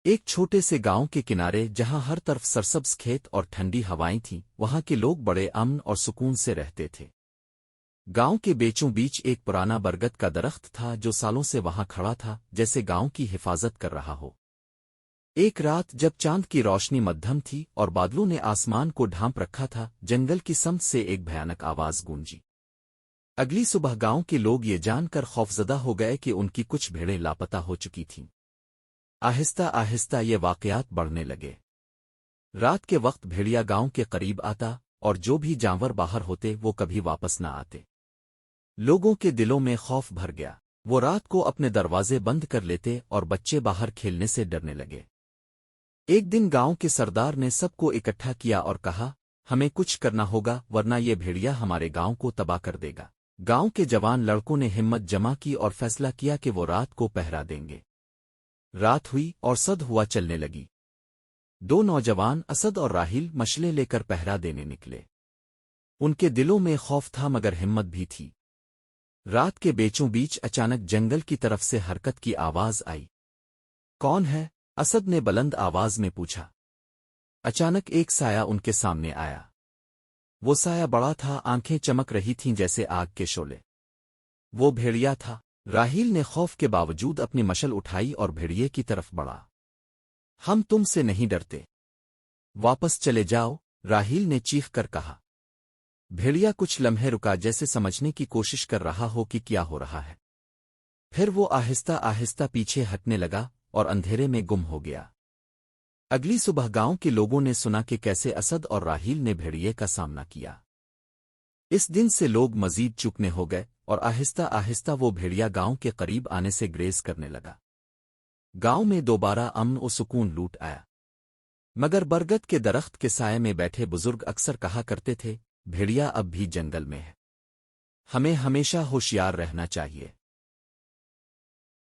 ایک چھوٹے سے گاؤں کے کنارے جہاں ہر طرف سرسبز کھیت اور ٹھنڈی ہوائیں تھیں، وہاں کے لوگ بڑے امن اور سکون سے رہتے تھے۔ گاؤں کے بیچوں بیچ ایک پرانا برگد کا درخت تھا جو سالوں سے وہاں کھڑا تھا، جیسے گاؤں کی حفاظت کر رہا ہو۔ ایک رات جب چاند کی روشنی مدھم تھی اور بادلوں نے آسمان کو ڈھانپ رکھا تھا، جنگل کی سمت سے ایک بھیانک آواز گونجی۔ اگلی صبح گاؤں کے لوگ یہ جان کر خوفزدہ ہو گئے کہ ان کی کچھ بھیڑیں لاپتہ ہو چکی تھیں۔ آہستہ آہستہ یہ واقعات بڑھنے لگے۔ رات کے وقت بھیڑیا گاؤں کے قریب آتا اور جو بھی جانور باہر ہوتے وہ کبھی واپس نہ آتے۔ لوگوں کے دلوں میں خوف بھر گیا۔ وہ رات کو اپنے دروازے بند کر لیتے اور بچے باہر کھیلنے سے ڈرنے لگے۔ ایک دن گاؤں کے سردار نے سب کو اکٹھا کیا اور کہا، ہمیں کچھ کرنا ہوگا ورنہ یہ بھیڑیا ہمارے گاؤں کو تباہ کر دے گا۔ گاؤں کے جوان لڑکوں نے ہمت جمع کی اور فیصلہ کیا کہ وہ رات کو پہرا دیں گے۔ رات ہوئی اور صد ہوا چلنے لگی۔ دو نوجوان اسد اور راہیل مشلے لے کر پہرا دینے نکلے۔ ان کے دلوں میں خوف تھا مگر ہمت بھی تھی۔ رات کے بیچوں بیچ اچانک جنگل کی طرف سے حرکت کی آواز آئی۔ کون ہے؟ اسد نے بلند آواز میں پوچھا۔ اچانک ایک سایہ ان کے سامنے آیا۔ وہ سایہ بڑا تھا، آنکھیں چمک رہی تھیں جیسے آگ کے شعلے۔ وہ بھیڑیا تھا۔ راہیل نے خوف کے باوجود اپنی مشل اٹھائی اور بھیڑیے کی طرف بڑھا۔ ہم تم سے نہیں ڈرتے، واپس چلے جاؤ، راہیل نے چیخ کر کہا۔ بھیڑیا کچھ لمحے رکا جیسے سمجھنے کی کوشش کر رہا ہو کہ کیا ہو رہا ہے۔ پھر وہ آہستہ آہستہ پیچھے ہٹنے لگا اور اندھیرے میں گم ہو گیا۔ اگلی صبح گاؤں کے لوگوں نے سنا کہ کیسے اسد اور راہیل نے بھیڑیے کا سامنا کیا۔ اس دن سے لوگ مزید چکنے ہو گئے اور آہستہ آہستہ وہ بھیڑیا گاؤں کے قریب آنے سے گریز کرنے لگا۔ گاؤں میں دوبارہ امن و سکون لوٹ آیا۔ مگر برگد کے درخت کے سائے میں بیٹھے بزرگ اکثر کہا کرتے تھے، بھیڑیا اب بھی جنگل میں ہے، ہمیں ہمیشہ ہوشیار رہنا چاہیے۔